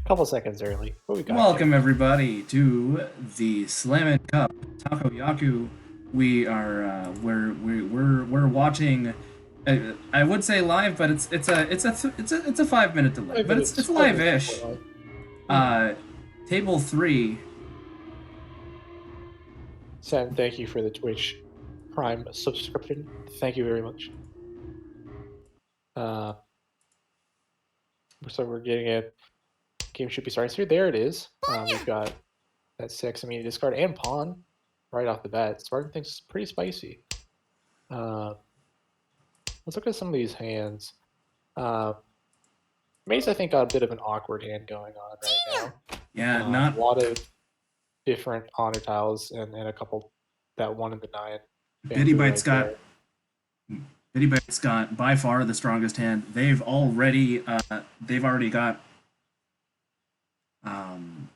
Couple seconds early. What we got Welcome here? everybody to the Slam and Cup TakoYaku. We are we're watching. I would say live, but it's a 5 minute delay, but it's 5 minutes live-ish. before live. Mhm. Uh, Table three. Sam, thank you for the Twitch Prime subscription. Thank you very much. Uh, so we're getting a game should be starting. So there it is. We've got that 6 immediate discard and pawn right off the bat. Starting things pretty spicy. Uh, let's look at some of these hands. Uh, Mace, I think, got a bit of an awkward hand going on right now. Yeah, A not lot of different honor tiles and a couple that 1 in the 9 Bitty bamboo Bite's right got there. Bitty Bite's got by far the strongest hand. They've already got um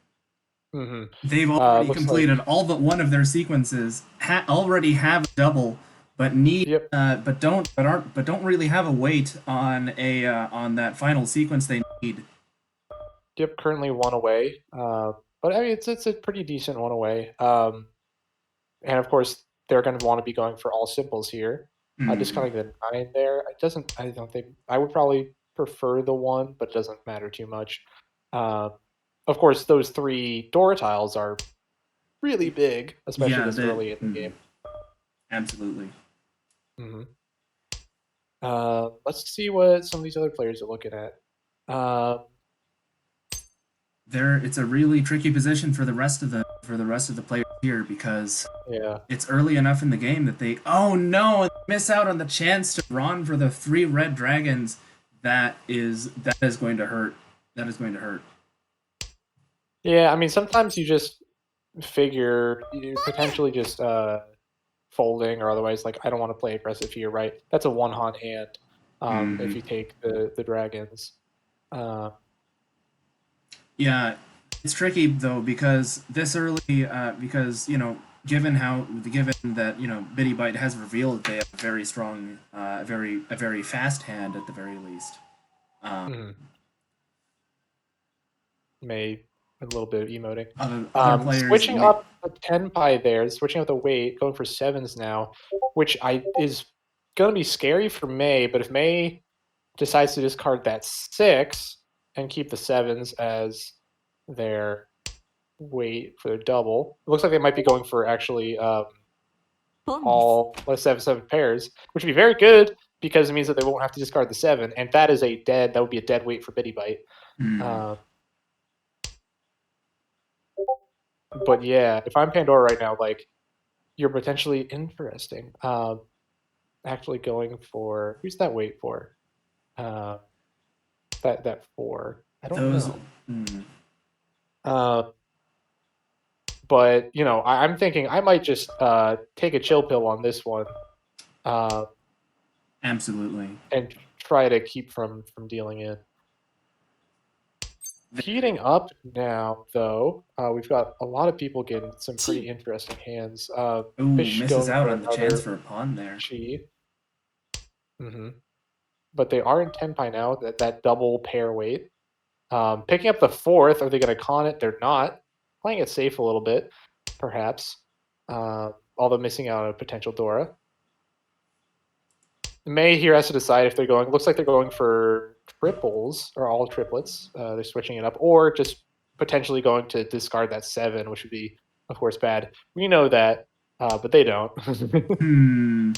Mm-hmm. they've already Looks like, completed all but one of their sequences. Already have a double, but need yep, but don't really have a weight on that final sequence they need. yep. Currently 1 away. But I mean, it's a pretty decent 1 away. And of course, they're going to want to be going for all simples here. Mm. Discounting the 9 there. It doesn't. I don't think I would probably prefer the 1, but it doesn't matter too much. Uh, of course, those 3 Dora tiles are really big, especially Yeah, this early in the mm, game. absolutely. Mm-hmm. Let's see what some of these other players are looking at. It's a really tricky position for the rest of the players here because Yeah. it's early enough in the game that they oh no miss out on the chance to run for the 3 red dragons. That is going to hurt. That is going to hurt. Yeah, I mean, sometimes you just figure you potentially just folding or otherwise, like, I don't want to play aggressive here, right? That's a one-hon hand if Mm. you take the dragons. Uh, Yeah, it's tricky though because this early, because given that Bitty Bite has revealed they have a very strong, a very fast hand at the very least. Um, mhm, May a little bit of emoting. other players Switching may. up the 10 pie there, switching up the weight, going for 7s now, which is going to be scary for May, but if May decides to discard that 6 and keep the 7s as their weight for their double. It looks like they might be going for actually all 7 pairs, which would be very good because it means that they won't have to discard the 7, and that would be a dead weight for Bitty Bite. Mm, Uh, but yeah, if I'm Pandora right now, like, you're potentially interesting. Actually going for who's that weight for? Uh, that 4. I don't those. know. Mm, Uh, but I'm thinking I might just take a chill pill on this one. Uh, absolutely. and try to keep from dealing in. Heating up now, though, we've got a lot of people getting some pretty interesting hands. Ooh, Fish misses going out for on the chance another for a pawn there. chi. Mm-hmm. But they are in Tenpai now, that double pair weight. Picking up the 4th, are they going to con it? They're not. Playing it safe a little bit, perhaps. Although missing out on a potential Dora. May here has to decide if they're going. Looks like they're going for triples or all triplets. They're switching it up, or just potentially going to discard that 7, which would be, of course, bad. We know that, but they don't. Hmm.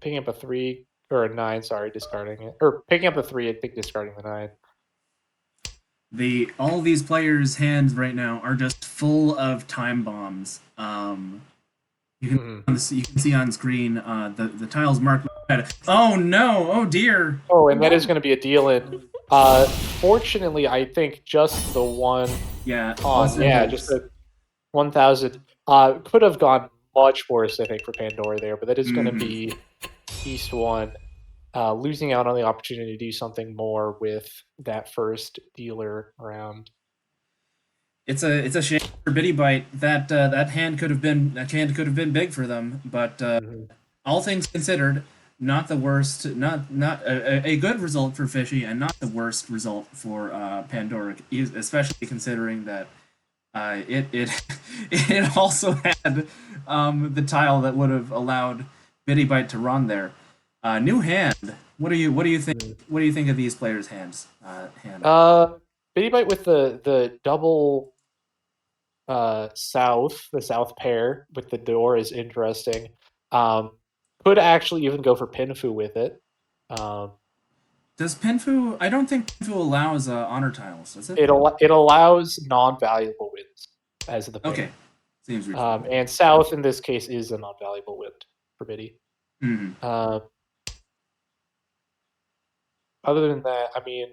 Picking up a 3 or a 9, sorry, discarding it, or picking up the 3, I think discarding the 9. All these players' hands right now are just full of time bombs. Mm-hmm. You can see on screen the tiles marked with red. Oh no! Oh dear! Oh, and that is going to be a deal in. Fortunately, I think just the one Yeah, all con. Yeah, just symbols. the 1,000. Could have gone much worse, I think, for Pandora there, but that is going to Mm-hmm. be East 1. Losing out on the opportunity to do something more with that first dealer round. It's a shame for Bitty Bite that hand could have been big for them, but Mm-hmm. all things considered, not the worst, not a good result for Fishy, and not the worst result for Pandora, especially considering that it it also had the tile that would have allowed Bitty Bite to run there. New hand. What do you think? Mm. What do you think of these players' hands? Hand. Bitty Bite with the double the south pair with the door is interesting. Um, could actually even go for Pinfu with it. Um, Does Pinfu? I don't think Pinfu allows honor tiles. Does it? it allows non-valuable wins as the Okay, pair. seems reasonable. And south in this case is a non-valuable win for Biddy. Mm-hmm. Other than that, I mean,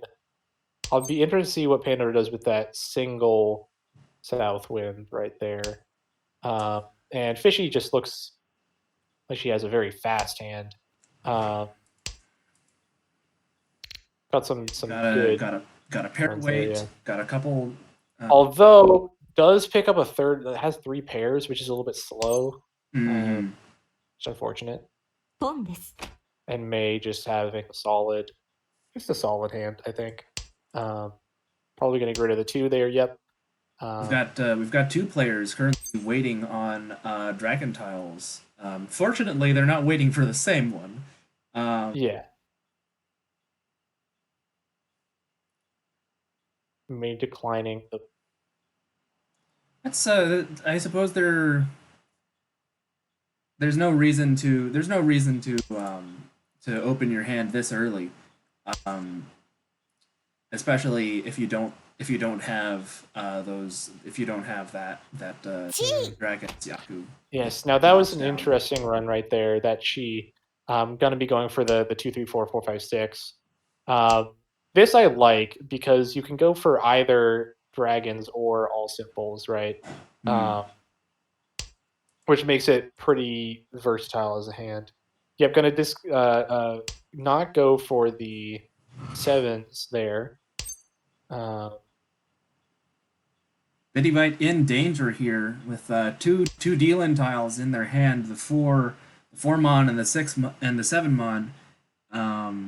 I'll be interested to see what Pandora does with that single south wind right there. And Fishy just looks like she has a very fast hand. Uh, got some Got a good got a got a pair runs there, weight. yeah. Got a couple. Although does pick up a third that has 3 pairs, which is a little bit slow. Mm-hmm. It's unfortunate. And May just having just a solid hand, I think. Probably going to get rid of the 2 there. Yep. We've got 2 players currently waiting on dragon tiles. Fortunately, they're not waiting for the same one. Yeah. May declining the. That's I suppose there's no reason to open your hand this early, um, especially if you don't have those if you don't have that dragon's Yaku. Yes. Now that was an interesting run right there. That she going to be going for the 2, 3, 4, 4, 5, 6. This I like because you can go for either dragons or all symbols, right? Mm. Which makes it pretty versatile as a hand. Yep, gonna not go for the 7s there. Bitty Bite in danger here with two dealing tiles in their hand, the 4 mon and the 6 and the 7 mon,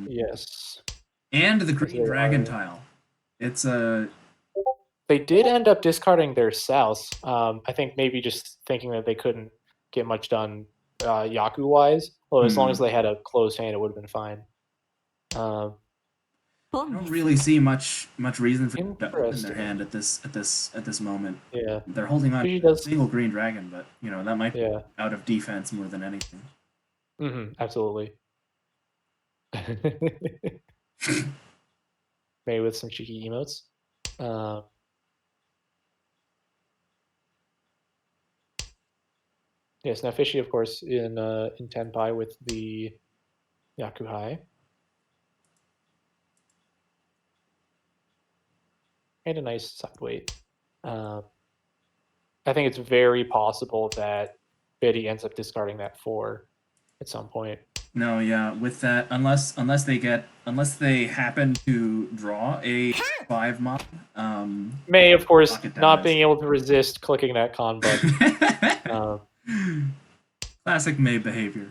Yes, and the yes, green they dragon are. tile. It's a They did end up discarding their souths. I think maybe just thinking that they couldn't get much done Yaku wise. Well, as long as they had a closed hand, it would have been fine. I don't really see much reason for them to open their hand Interesting. at this moment. Yeah, They're holding on she to a does. single green dragon, but you know that might be Yeah, out of defense more than anything. absolutely. Maybe with some cheeky emotes. Uh, yes, now Fishy, of course, in Tenpai with the Yakuhai. And a nice side weight. I think it's very possible that Biddy ends up discarding that 4 at some point. No, yeah, with that, unless they happen to draw a 5 mon, May, of course, lock it down not as being able to resist clicking that con button. classic May behavior.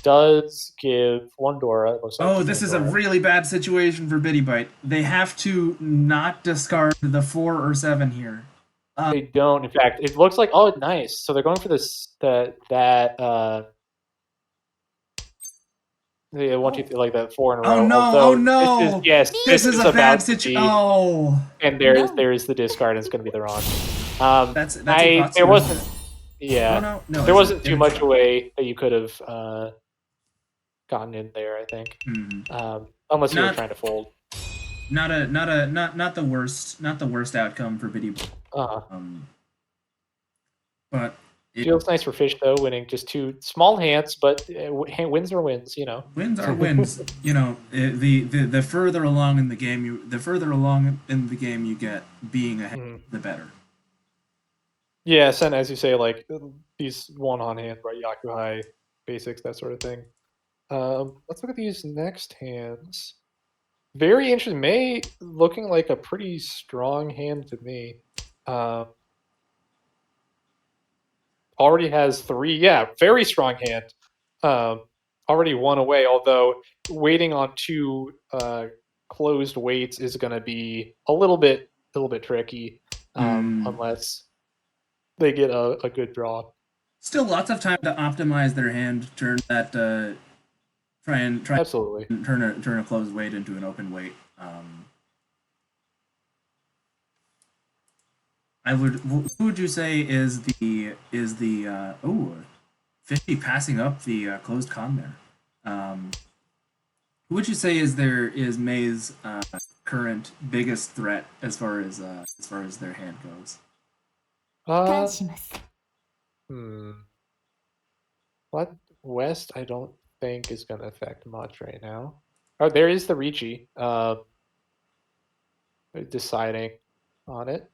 Does give 1 Dora. It looks like Oh, just this 1 is a Dora. really bad situation for Bitty Bite. They have to not discard the 4 or 7 here. They don't. In fact, it looks like nice. So they're going for this they want you to like that 4 in a Oh row. no! Oh Although no! this This is is a bad about to situation. be, Oh, and there is the discard, and it's going to be the wrong. that's There Ukatsu. wasn't, Oh yeah, no! there Is it wasn't too much Inazuma? away that you could have gotten in there. I think, Hmm. unless you were Not trying to fold. not the worst outcome for Bitty. Uh, Um, but it, Feels nice for Fish though, winning just 2 small hands, but wins are wins, you know. wins are wins. You know, the further along in the game the further along in the game you get, being ahead, Mhm. the better. Yes, and as you say, like these one on hand, right? Yakuhai basics, that sort of thing. Let's look at these next hands. Very interesting. May looking like a pretty strong hand to me. Already has 3. Yeah, very strong hand. already one away. Although waiting on two closed weights is going to be a little bit tricky, unless they get a good draw. Still, lots of time to optimize their hand, turn that try Absolutely. and turn a closed weight into an open weight. I would. Who would you say is the oh 50 passing up the closed con there? Who would you say is May's current biggest threat as far as their hand goes? Uh, what West? I don't think is going to affect much right now. Oh, there is the Ricci. Deciding on it.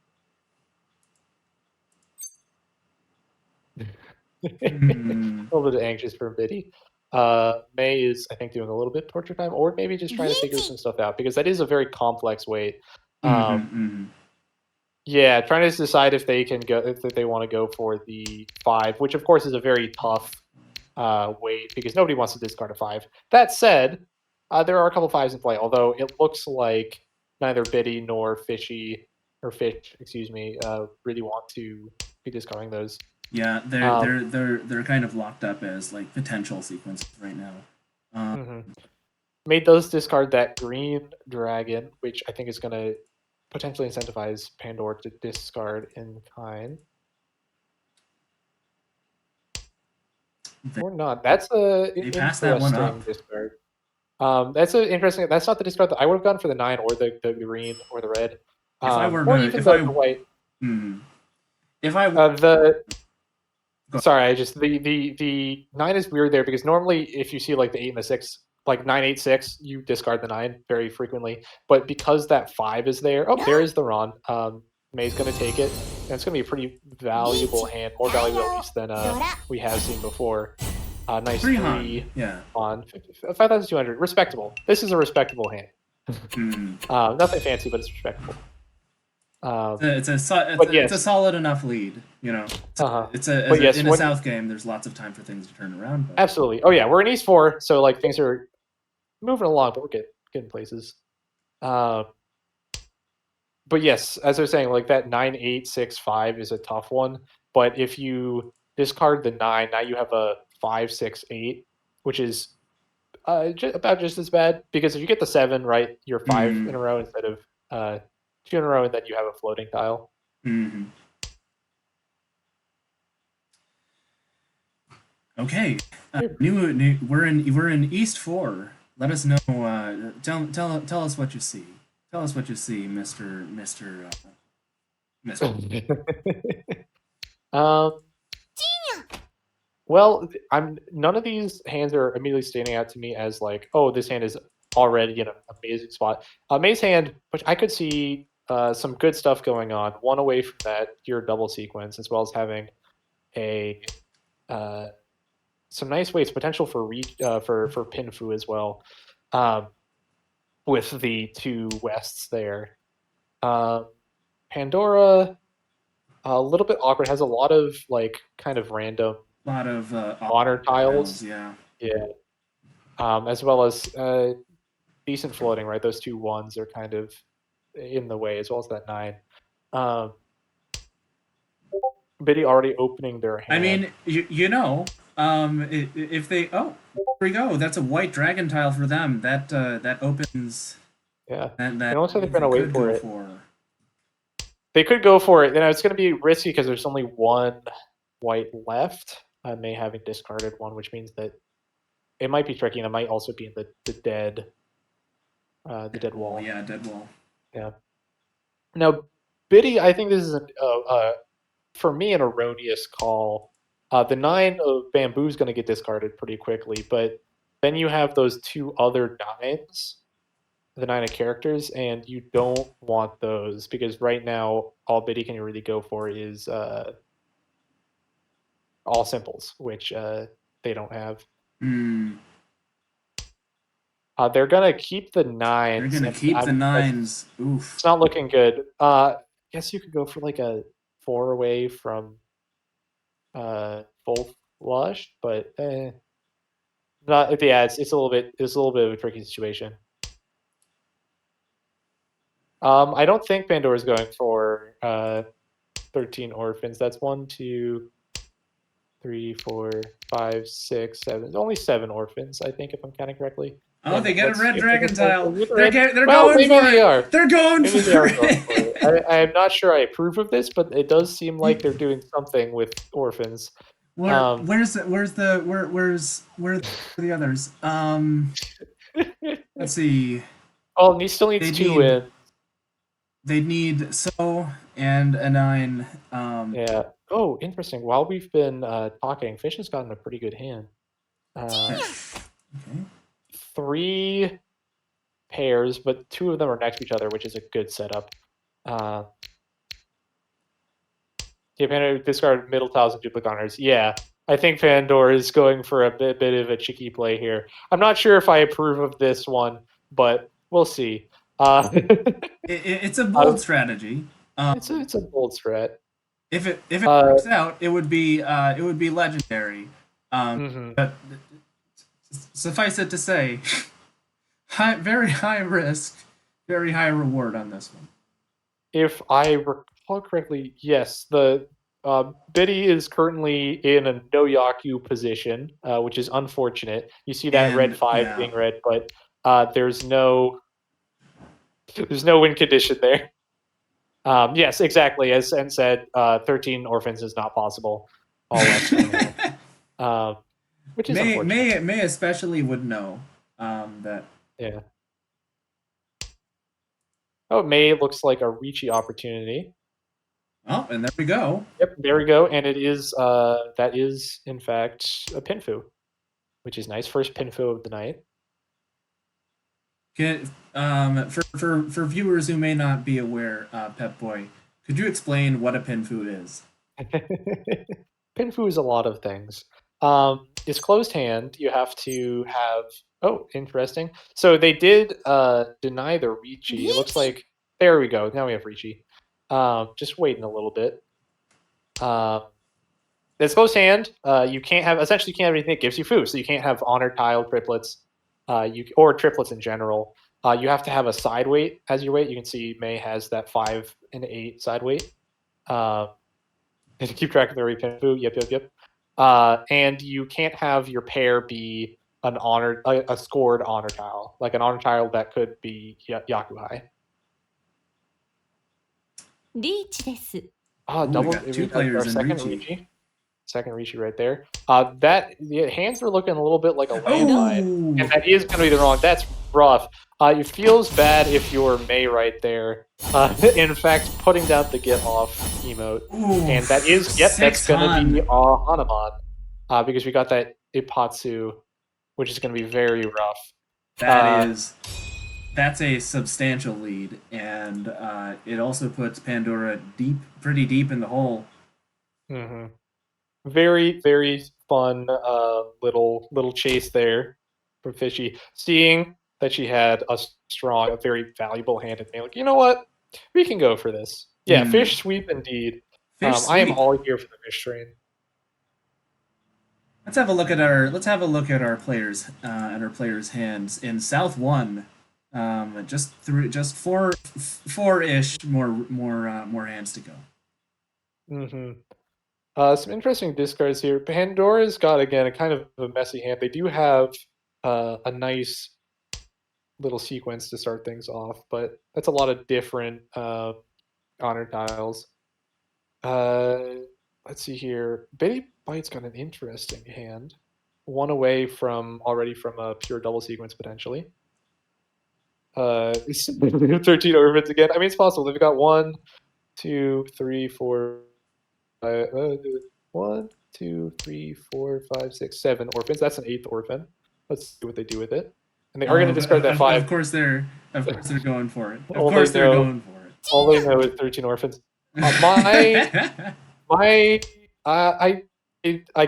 A little bit anxious for Biddy. May is, I think, doing a little bit torture time, or maybe just trying to figure some stuff out because that is a very complex weight. Yeah, trying to decide if they can go if they want to go for the 5, which of course is a very tough weight because nobody wants to discard a 5. That said, there are a couple 5s in play, although it looks like neither Biddy nor Fishy or Fish, excuse me, really want to be discarding those. Yeah, they're kind of locked up as like potential sequences right now. Made those discard that green dragon, which I think is going to potentially incentivize Pandora to discard in kind. Or not. That's a interesting discard. That's an interesting. That's not the discard that I would have gone for the 9 or the green or the red. If I were or gonna, even if the I, white. If I sorry, I just the 9 is weird there because normally if you see like the 8 and the 6, like 9-8-6, you discard the 9 very frequently. But because that 5 is there, oh, there is the Ron. May's going to take it, and it's going to be a pretty valuable hand, more valuable at least than we have seen before. Nice 3 yeah, on 5,200, respectable. This is a respectable hand. Nothing fancy, but it's respectable. It's a solid enough lead, you know. In a South game, there's lots of time for things to turn around. But. Absolutely. Oh yeah, we're in East 4, so like things are moving along, but we're getting places. But yes, as I was saying, like that 9-8-6-5 is a tough one. But if you discard the 9, now you have a 5-6-8, which is about just as bad. Because if you get the 7, right, you're 5 in a row instead of 2 in a row, and then you have a floating tile. Okay, we're in East 4. Let us know. Tell us what you see. Tell us what you see, Mister. Well, none of these hands are immediately standing out to me as like, oh, this hand is already in an amazing spot. May's hand, which I could see some good stuff going on. One away from that your double sequence, as well as having a some nice weights, potential for for Pinfu as well, with the 2 Wests there. Pandora, a little bit awkward, has a lot of like kind of random honor tiles. Yeah. As well as decent floating, right? Those 2 1s are kind of in the way, as well as that 9. Biddy already opening their hand. I mean, if they here we go. That's a white dragon tile for them. That opens. Yeah. That looks like they're gonna wait for it. For. They could go for it. It's going to be risky because there's only 1 white left. May having discarded 1, which means that it might be tricky, and it might also be in the dead wall. Yeah, dead wall. Yeah. Now, Biddy, I think this is for me an erroneous call. The 9 of bamboo is going to get discarded pretty quickly, but then you have those 2 other 9s, the 9 of characters, and you don't want those because right now all Biddy can really go for is all simples, which they don't have. They're gonna keep the 9s. They're gonna keep the 9s. Oof. It's not looking good. Guess you could go for like a 4 away from full flush, but Not yeah, it's a little bit of a tricky situation. I don't think Pandora's going for 13 orphans. That's 1, 2, 3, 4, 5, 6, 7. Only 7 orphans, I think, if I'm counting correctly. Oh, And they get a let's see red if they dragon get the tile. red. They're Well, going maybe for they it. are. They're going Maybe they for are going for it. it. I'm not sure I approve of this, but it does seem like they're doing something with orphans. Where's the others? Let's see. Oh, he still needs They 2 need wins. they need so and a 9. Yeah. Oh, interesting. While we've been talking, Fish has gotten a pretty good hand. Okay. 3 pairs, but 2 of them are next to each other, which is a good setup. Yeah, Pandora discard middle tiles and duplicate honors. Yeah, I think Pandora is going for a bit of a cheeky play here. I'm not sure if I approve of this one, but we'll see. It's a bold strategy. It's a bold strat. If it works out, it would be legendary. Mm-hmm. But suffice it to say, very high risk, very high reward on this one. If I recall correctly, yes, the Biddy is currently in a no Yaku position, which is unfortunate. You see that And red 5 yeah, being red, but there's no win condition there. Yes, exactly. As Sen said, 13 orphans is not possible. All less than which is unfortunate. May especially would know that. Yeah. Oh, May looks like a Ricci opportunity. Oh, and there we go. Yep, there we go. And it is that is in fact a Pinfu, which is nice. First Pinfu of the night. For viewers who may not be aware, Pep Boy, could you explain what a Pinfu is? Pinfu is a lot of things. It's closed hand. You have to have. Oh, interesting. So they did deny the Ricci. It looks like there we go. Now we have Ricci. Just waiting a little bit. It's closed hand. You can't have essentially you can't have anything that gives you food. So you can't have honor tile triplets, or triplets in general. You have to have a side weight as your weight. You can see May has that 5 and 8 side weight. And to keep track of the Pinfu. Yep. And you can't have your pair be an honored, a scored honor tile, like an honor tile that could be Yaku high. リーチです。Double. We got 2 players our in second Ricci. Ricci. Second Ricci right there. The hands are looking a little bit like a landmine, and that is going to be the wrong. That's rough. It feels bad if you're May right there. In fact, putting down the get off emote, and that is that's going to be Hanuman, because we got that Ipatsu, which is going to be very rough. That's a substantial lead, and it also puts Pandora pretty deep in the hole. Mm-hmm. Very, very fun little chase there from Fishy. Seeing that she had a very valuable hand in me, like, you know what? We can go for this. Yeah, fish sweep indeed. I am all here for the fish train. Let's have a look at our players hands in South 1. Just four-ish more hands to go. Mm-hmm. Some interesting discards here. Pandora's got, again, a kind of a messy hand. They do have a nice little sequence to start things off, but that's a lot of different honor tiles. Let's see here. Betty Bite's got an interesting hand. One away already from a pure double sequence, potentially. 13 orphans again. I mean, it's possible. They've got 1, 2, 3, 4, 1, 2, 3, 4, 5, 6, 7 orphans. That's an 8th orphan. Let's see what they do with it. And they are going to discard that 5. Of course they're going for it. All they know is 13 orphans. I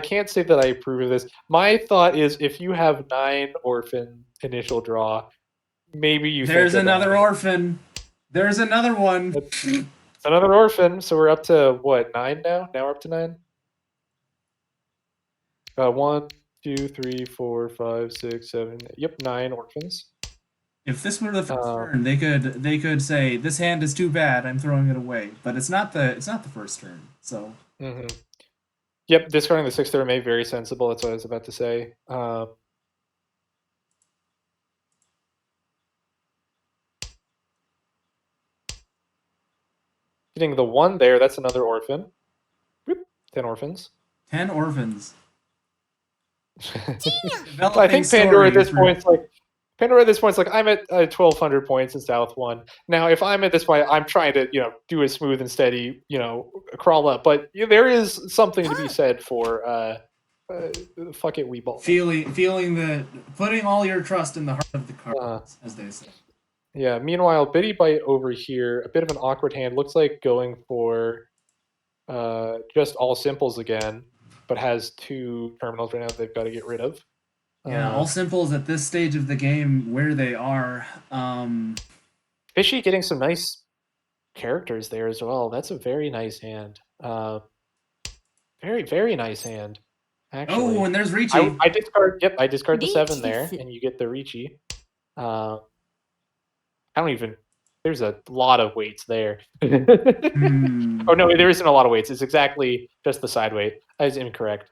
can't say that I approve of this. My thought is if you have 9 orphan initial draw, maybe you. There's another orphan. There's another one. Another orphan. So we're up to what, 9 now? Now we're up to 9. 1, 2, 3, 4, 5, 6, 7. Yep, 9 orphans. If this were the first turn, they could say this hand is too bad. I'm throwing it away. But it's not the first turn. So. Yep, discarding the 6th turn may very sensible. That's what I was about to say. Getting the 1 there, that's another orphan. Whoop, 10 orphans. 10 orphans. I think Pandora at this point is like, I'm at 1,200 points in South 1. Now, if I'm at this point, I'm trying to, do a smooth and steady, crawl up. But there is something to be said for fuck it, we ball. Feeling that putting all your trust in the heart of the cards, as they say. Yeah. Meanwhile, Biddy Bite over here, a bit of an awkward hand. Looks like going for just all simples again, but has 2 terminals right now they've got to get rid of. Yeah, all simples at this stage of the game where they are. Fishy getting some nice characters there as well. That's a very nice hand. Very, very nice hand. Actually. Oh, and there's Ricci. I discard. Yep, I discard the 7 there, and you get the Ricci. I don't even. There's a lot of weights there. Oh no, there isn't a lot of weights. It's exactly just the side weight. That is incorrect.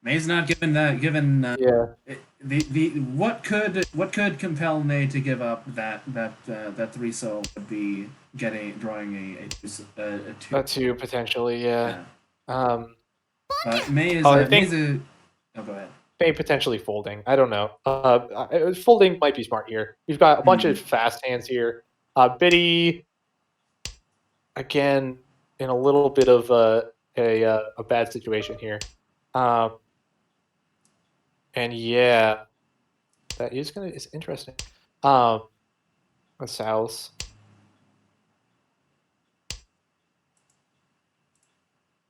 May's not given that. Yeah. What could compel May to give up that 3-so would be drawing a 2. A 2 potentially, yeah. But May is. Oh, go ahead. May potentially folding. I don't know. Folding might be smart here. We've got a bunch of fast hands here. Biddy, again, in a little bit of a bad situation here. And yeah, that is it's interesting. A South.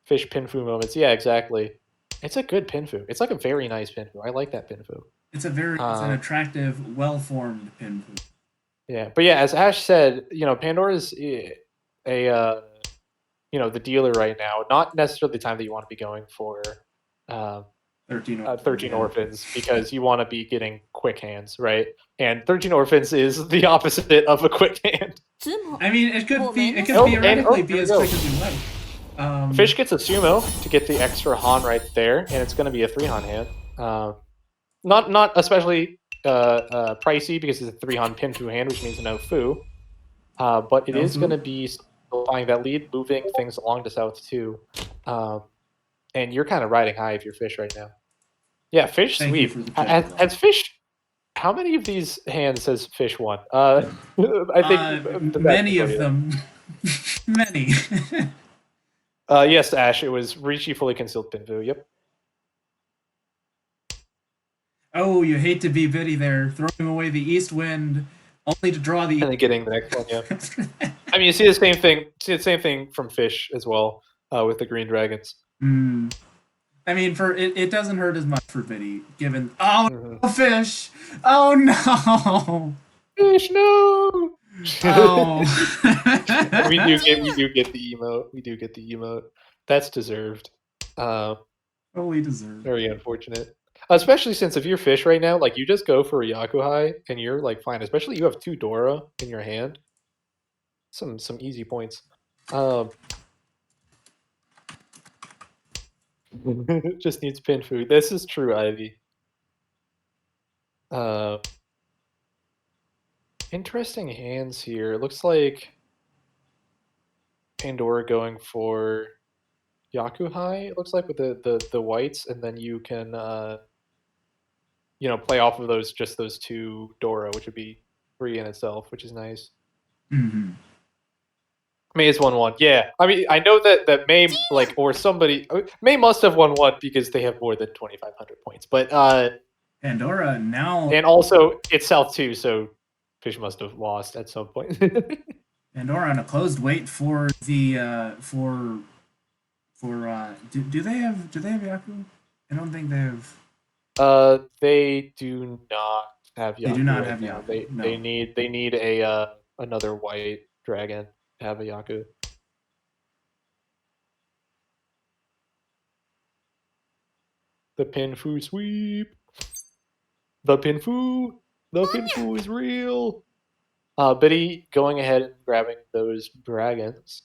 Fish Pinfu moments. Yeah, exactly. It's a good Pinfu. It's like a very nice Pinfu. I like that Pinfu. It's an attractive, well-formed Pinfu. Yeah, but yeah, as Ash said, Pandora's the dealer right now. Not necessarily the time that you want to be going for 13 orphans, because you want to be getting quick hands, right? And 13 orphans is the opposite of a quick hand. I mean, it could theoretically be as quick as you like. Fish gets a sumo to get the extra Han right there, and it's going to be a 3-Han hand. Not especially pricey because it's a 3-Han Pinfu hand, which means no Fu. But it is going to be buying that lead, moving things along to South 2. And you're kind of riding high if you're Fish right now. Yeah, Fish sweep. Has Fish... How many of these hands has Fish won? I think... many of them. Many. Yes, Ash, it was Ricci fully concealed Pinfu, yep. Oh, you hate to be Biddy there, throwing away the East Wind, only to draw the... And then getting the next one, yeah. I mean, you see the same thing from Fish as well, with the Green Dragons. I mean, it doesn't hurt as much for Biddy, given... Oh, no, Fish! Oh, no! Fish, no! Oh. we do get the emote. We do get the emote. That's deserved. Totally deserved. Very unfortunate. Especially since if you're Fish right now, like you just go for a Yakuhai and you're like fine. Especially you have 2 Dora in your hand. Some easy points. Just needs Pinfu. This is true, Ivy. Interesting hands here. It looks like Pandora going for Yakuhai, it looks like, with the whites, and then you can play off of those 2 Dora, which would be 3 in itself, which is nice. May is 1-1. Yeah. I mean, I know that May or somebody May must have 1-1 because they have more than 2,500 points. But Pandora now, and also it's South 2, so Fish must have lost at some point. Pandora on a closed wait for the do they have Yaku? I don't think they have. They do not have Yaku. They do not have Yaku. They need a another white dragon to have a Yaku. The Pinfu sweep. The Pinfu. The Pinfu is real. Biddy going ahead and grabbing those dragons.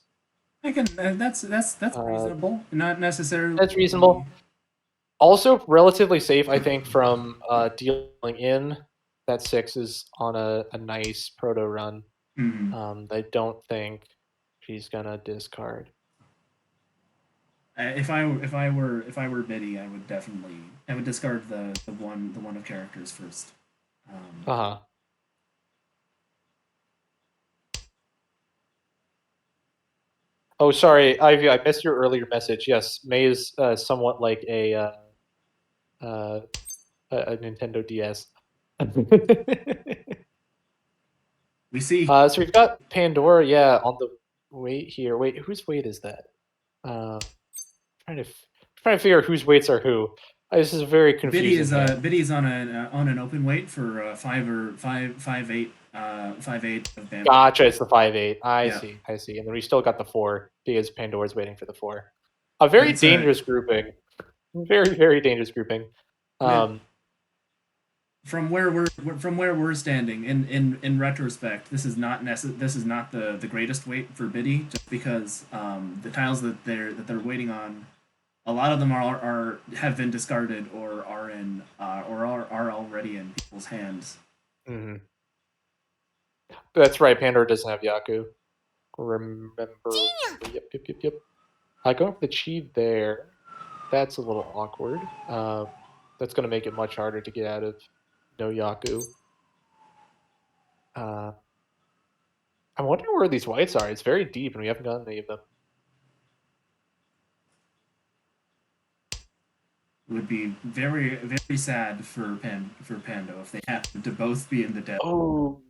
I can. That's reasonable. Not necessarily. That's reasonable. Also, relatively safe, I think, from dealing in. That 6 is on a nice proto run. I don't think she's gonna discard. If I were Biddy, I would discard the one of characters first. Oh, sorry, Ivy, I missed your earlier message. Yes, May is somewhat like a Nintendo DS. We see. So we've got Pandora, yeah, on the weight here. Wait, whose weight is that? Trying to figure out whose weights are who. This is very confusing. Biddy's on an open weight for 5'8" of bamboo. Gotcha, it's the 5'8". I Yeah. see. And then we still got the 4 because Pandora's waiting for the 4. A very dangerous grouping. Very, very dangerous grouping. From where we're standing, in retrospect, this is not the greatest weight for Biddy, just because the tiles that they're waiting on, a lot of them have been discarded or are already in people's hands. Mm-hmm. That's right. Pandora doesn't have Yaku. Remember? Yep. I go for the Chi there. That's a little awkward. That's going to make it much harder to get out of no Yaku. I'm wondering where these whites are. It's very deep, and we haven't gotten any of them. It would be very, very sad for Pando if they happen to both be in the dead. Oh,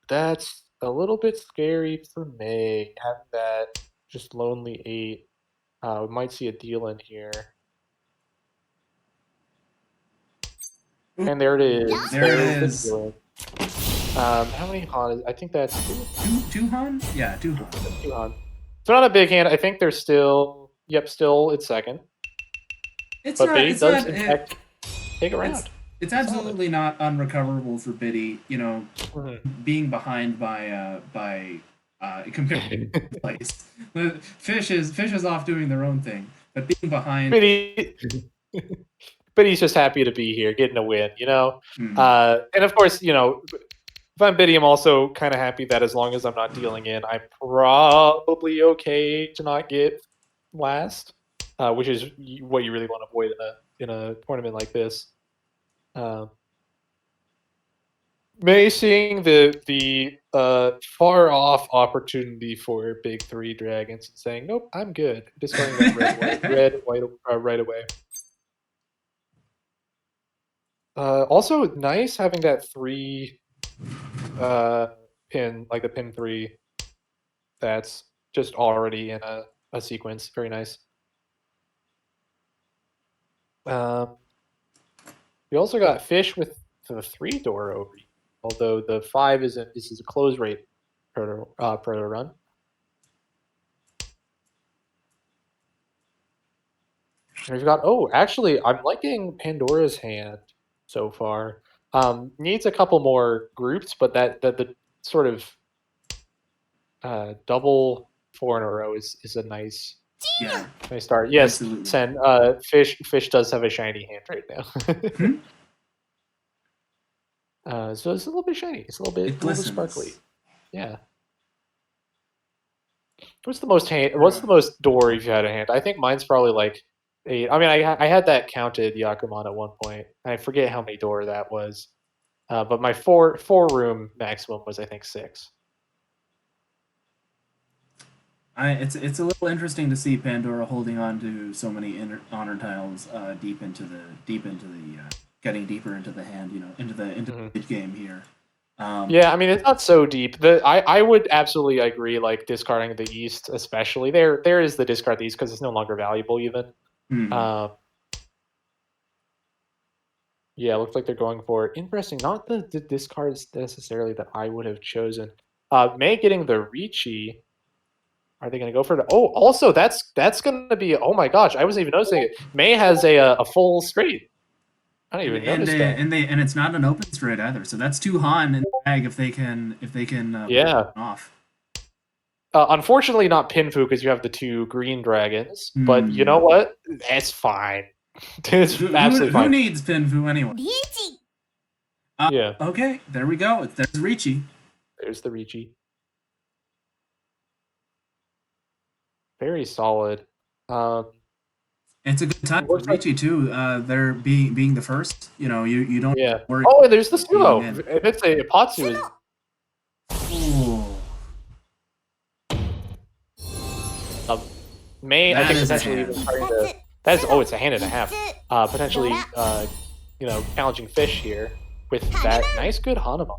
that's a little bit scary for May. Having that just lonely 8. We might see a deal in here. And there it is. There it is. How many Han? I think that's 2 Han? Yeah, 2 Han. 2 Han. So not a big hand. I think they're still. Yep, still it's second. But Biddy does in fact take a round. It's absolutely not unrecoverable for Biddy. You know, being behind by compared to place. Fish is off doing their own thing, but being behind. Biddy's just happy to be here, getting a win, you know? And of course, you know, if I'm Biddy, I'm also kind of happy that as long as I'm not dealing in, I'm probably okay to not get last, which is what you really want to avoid in a tournament like this. May seeing the far off opportunity for big 3 dragons and saying, nope, I'm good. Discarding that red, white right away. Also nice having that 3 pin, like the pin 3, that's just already in a sequence. Very nice. We also got Fish with the 3 door over, although the 5 this is a close rate proto run. And we've got, actually, I'm liking Pandora's hand so far. Needs a couple more groups, but the sort of double 4 in a row is a nice start. Yes, absolutely. Sen, Fish does have a shiny hand right now. So it's a little bit shiny. It's a little bit sparkly. Yeah. What's the most door you've had a hand? I think mine's probably like 8. I mean, I had that counted Yakuman at one point. I forget how many door that was. But my 4 room maximum was, I think, 6. It's a little interesting to see Pandora holding on to so many honor tiles deep into the getting deeper into the hand, you know, into the mid game here. Yeah, I mean, it's not so deep. I would absolutely agree. Like discarding the East, especially there is the discard the East because it's no longer valuable even. Yeah, looks like they're going for it. Interesting. Not the discards necessarily that I would have chosen. May getting the Ricci. Are they going to go for it? Also that's going to be. Oh my gosh, I wasn't even noticing it. May has a full straight. I don't even and notice that. and it's not an open straight either. So that's 2 Han in the bag if they can Yeah. pull it off. Unfortunately, not Pinfu because you have the 2 green dragons. But you know what? It's fine. It's absolutely Who fine. needs Pinfu anyway? リーチ Yeah. Okay, there we go. There's Ricci. There's the Ricci. Very solid. It's a good time for Looks like- Ricci too. They're being the first. You know, you don't Yeah. worry. Oh, and there's the being sumo. in. If it's a Ipatsu is Ooh. May, I That think is a potentially hand. even starting 2 to. That's it's a hand and a half. 3 Potentially, challenging fish here with that nice good Hanuma.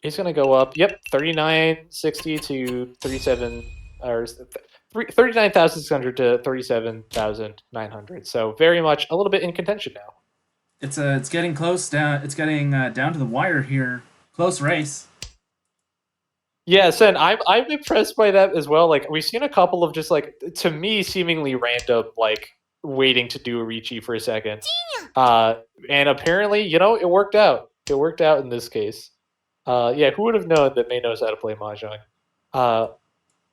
He's gonna go up. Yep, 3960 to 37 or 39,600 to 37,900. So very much a little bit in contention now. It's getting close down. It's getting down to the wire here. Close race. Yeah, Sen, I'm impressed by that as well. Like we've seen a couple of just like to me seemingly random like waiting to do a Ricci for a second. And apparently, it worked out. It worked out in this case. Yeah, who would have known that May knows how to play mahjong?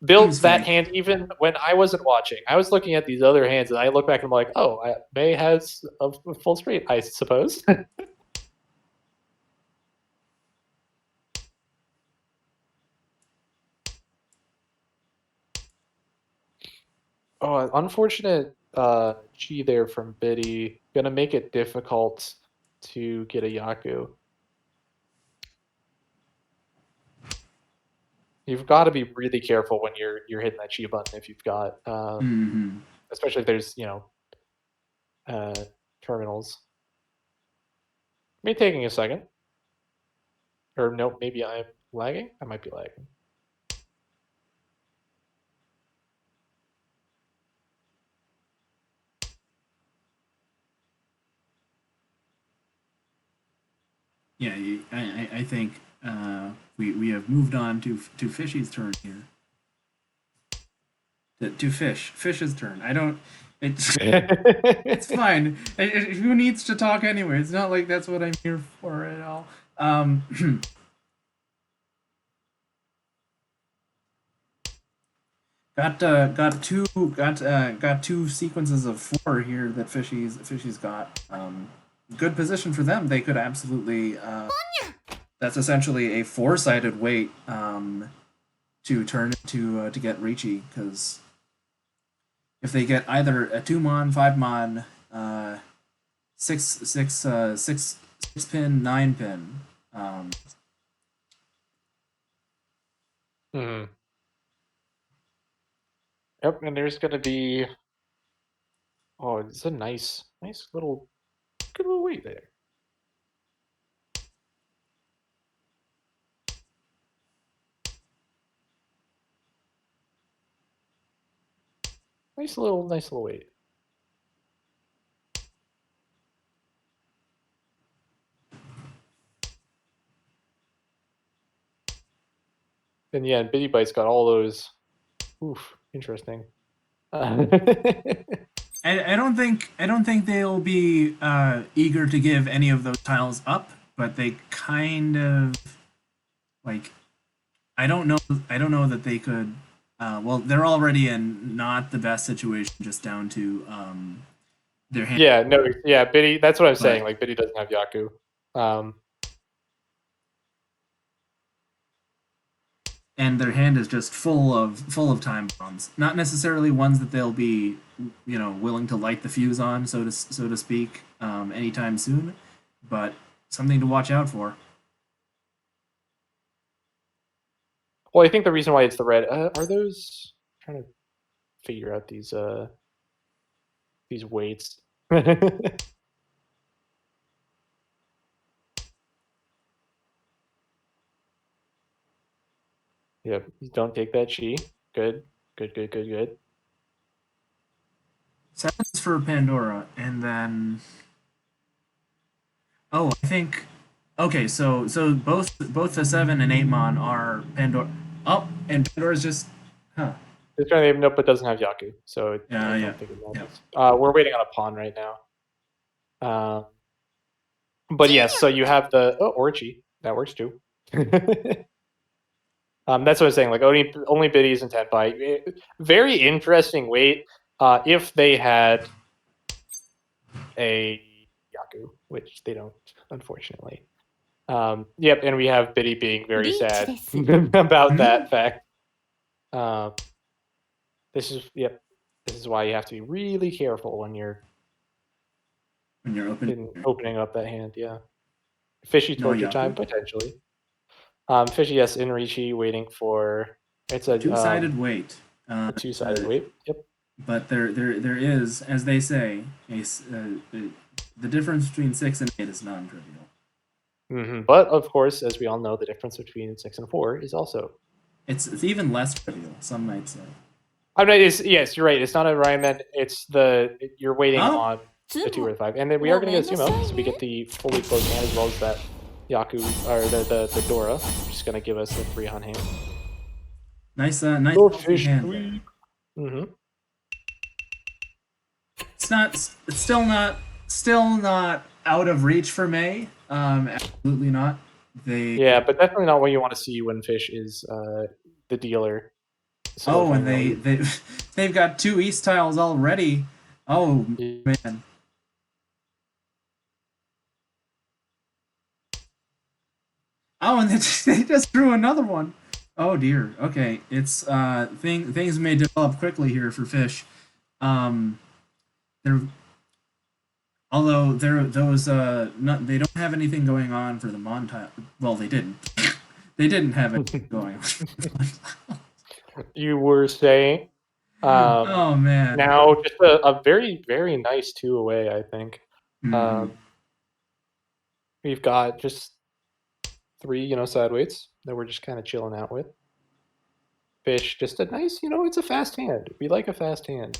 Built Seems that fake. hand even when I wasn't watching. I was looking at these other hands, and I look back and I'm like, oh, May has a full straight, I suppose. Oh, unfortunate chi there from Biddy. Gonna make it difficult to get a Yaku. You've got to be really careful when you're hitting that chi button if you've got, especially if there's terminals. Me taking a second, or nope, maybe I'm lagging. I might be lagging. Yeah, I think we have moved on to Fishy's turn here. To Fish's turn. I don't. It's fine. Who needs to talk anyway? It's not like that's what I'm here for at all. Got two sequences of 4 here that Fishy's got. Good position for them. They could absolutely. That's essentially a 4-sided weight to turn to get Ricci, because if they get either a 2-mon, 5-mon, 6 pin, 9 pin. Yep, and there's gonna be. Oh, it's a nice little, good little weight there. Nice little weight. And yeah, and Bitty Bite's got all those. Oof, interesting. I don't think they'll be eager to give any of those tiles up, but they kind of like. I don't know that they could. Well, they're already in not the best situation, just down to their hand. Yeah, no, yeah, Bitty. That's what I'm saying. Like Bitty doesn't have Yaku. And their hand is just full of time bombs. Not necessarily ones that they'll be, willing to light the fuse on, so to speak, anytime soon, but something to watch out for. Well, I think the reason why it's the red are those. I'm trying to figure out these weights. Yep, don't take that chi. Good. 7's for Pandora, and then. Oh, I think. Okay, so both the 7 and 8-mon are Pandora. Oh, and Pandora's just. Huh. This guy nope, but doesn't have Yaku, so Yeah, I yeah, don't think it matters. We're waiting on a pawn right now. But yes, so you have the orgy that works too. That's what I'm saying. Like only biddies and tenpai. Very interesting weight. If they had a Yaku, which they don't, unfortunately. Yep, and we have Biddy being very sad about that fact. This is why you have to be really careful when you're opening up that hand. Yeah, fishy torture time potentially. Fishy, yes, Inrichi waiting for it's a two-sided weight. A two-sided weight. Yep. But there is, as they say, the difference between 6 and 8 is non-trivial. Mm-hmm. But of course, as we all know, the difference between 6 and 4 is also it's even less trivial. Some might say. I mean, yes, you're right. It's not a Ryman. It's you're waiting on the 2 or the 5, and then we are going to get a sumo, so we get the fully closed hand as well as that Yaku or the Dora, which is going to give us a 3 on hand. Nice hand. Mm-hmm. It's still not out of reach for May. Absolutely not. Yeah, but definitely not what you want to see when Fish is the dealer. So and they've got 2 East tiles already. Oh man. Oh, and they just drew another one. Oh dear. Okay, it's things may develop quickly here for Fish. Although they don't have anything going on for the Mon tile. Well, they didn't. They didn't have anything going on. You were saying. Oh man. Now just a very, very nice 2 away, I think. We've got just 3, side weights that we're just kind of chilling out with. Fish, just a nice, it's a fast hand. We like a fast hand.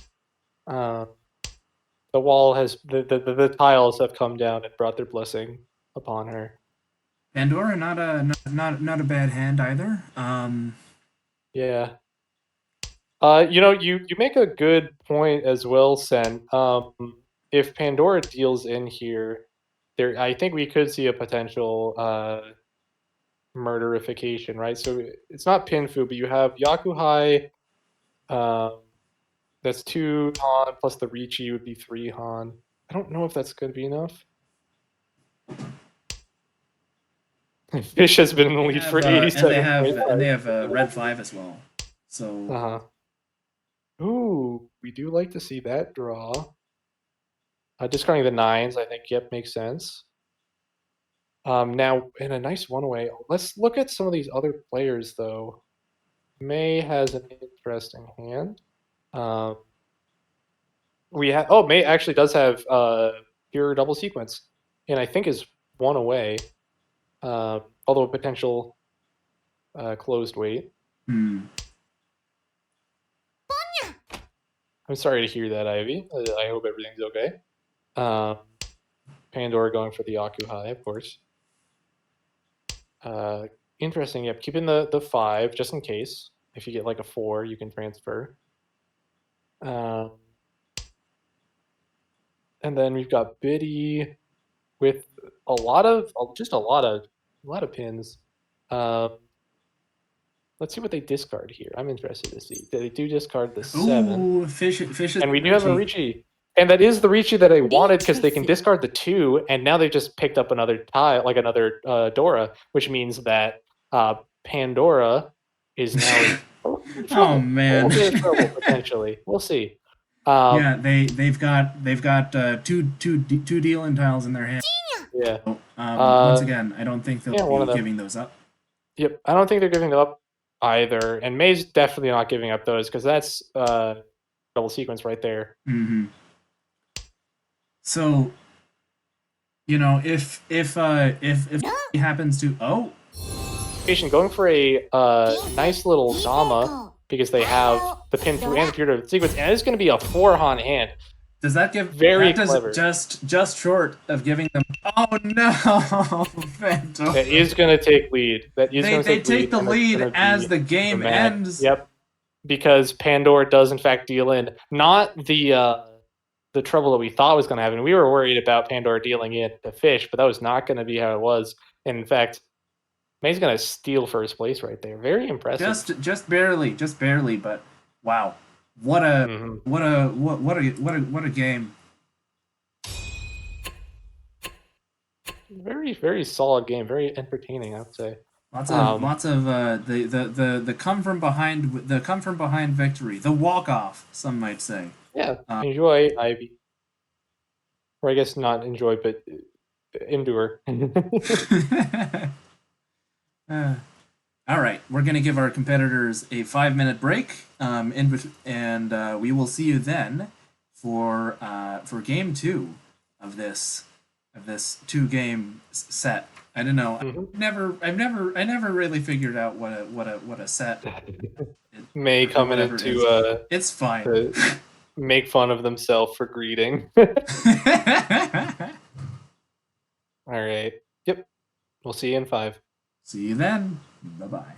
The wall has the tiles have come down and brought their blessing upon her. Pandora, not a bad hand either. Yeah. You make a good point as well, Sen. If Pandora deals in here, I think we could see a potential murderification, right? So it's not Pinfu, but you have Yaku Hai. That's 2 Han plus the Richi would be 3 Han. I don't know if that's going to be enough. Fish has been in the lead for 87. And they have a red 5 as well. So. Ooh, we do like to see that draw. Discarding the 9s, I think, makes sense. Now, in a nice one-way, let's look at some of these other players, though. May has an interesting hand. May actually does have pure double sequence, and I think is 1 away. Although a potential closed weight. I'm sorry to hear that, Ivy. I hope everything's okay. Pandora going for the Yaku Hai, of course. Interesting. Yep, keeping the 5 just in case. If you get like a 4, you can transfer. And then we've got Biddy with a lot of pins. Let's see what they discard here. I'm interested to see. They do discard the 7. Ooh, fish and we do have a Richi. And that is the Richi that I wanted because they can discard the 2, and now they've just picked up another tile, like another Dora, which means that Pandora is now in trouble. Oh man, in trouble potentially. We'll see. They've got two dealing tiles in their hand. Yeah. So, once again, I don't think they'll be giving those up. Yep, I don't think they're giving them up either, and May's definitely not giving up those because that's double sequence right there. Mm-hmm. So, if he happens to going for a nice little Dama because they have the pin through and the pure sequence, and it's going to be a 4 Han hand. Does that give clever? Just short of giving them? Oh no! That is going to take lead. They take the lead as the game ends. Yep, because Pandora does in fact deal in not the the trouble that we thought was going to happen. We were worried about Pandora dealing it the fish, but that was not going to be how it was. And in fact, May's going to steal first place right there. Very impressive. Just barely, but wow. What a Mhm. what a game. Very, very solid game. Very entertaining, I would say. Lots of the come from behind victory, the walk off, some might say. Yeah, enjoy Ivy. Or I guess not enjoy, but endure. All right, we're gonna give our competitors a 5 minute break, and we will see you then for game two of this 2 game set. I don't know. I never really figured out what a set May or coming whatever it is. into It's fine. to make fun of themselves for greeting. All right. Yep. We'll see you in 5. See you then. Bye bye.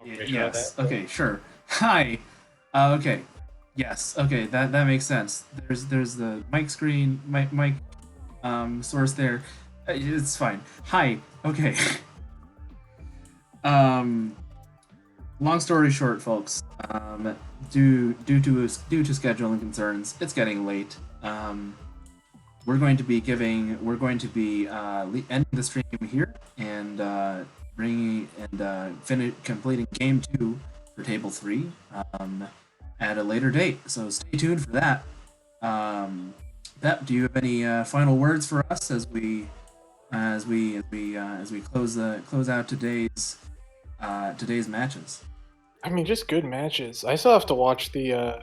Yes. Okay. Sure. Hi. Okay. Yes. Okay. That makes sense. There's the mic screen, mic source there. It's fine. Hi. Okay. um. Long story short, folks. Due to scheduling concerns, it's getting late. We're going to be ending the stream here and completing game 2 for table 3 at a later date. So stay tuned for that. Pep, do you have any final words for us as we close out today's matches? I mean, just good matches. I still have to watch the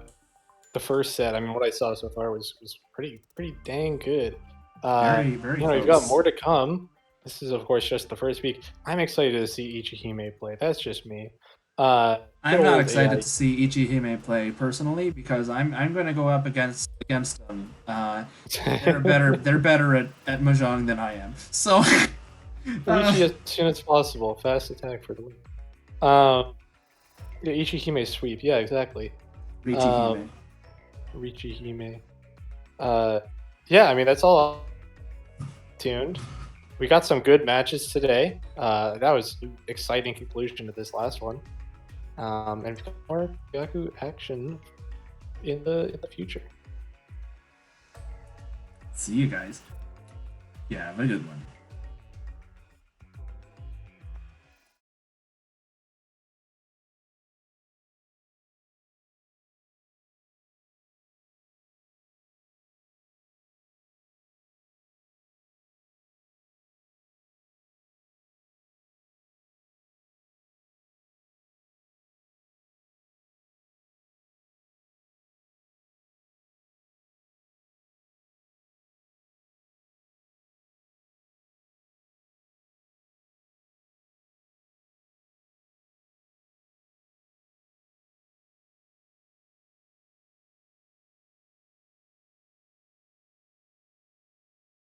first set. I mean, what I saw so far was pretty dang good. Very You've got more to come. This is, of course, just the first week. I'm excited to see Ichihime play. That's just me. I'm good not old excited AI. to see Ichihime play personally because I'm going to go up against them. They're better at mahjong than I am. So Richie as soon as possible. Fast attack for the win. Yeah, Ichihime sweep. Yeah, exactly. Ichihime. Richihime. Yeah, I mean, that's all tuned. We got some good matches today. That was an exciting conclusion to this last one. And we've got more Yaku action in the future. See you guys. Yeah, have a good one.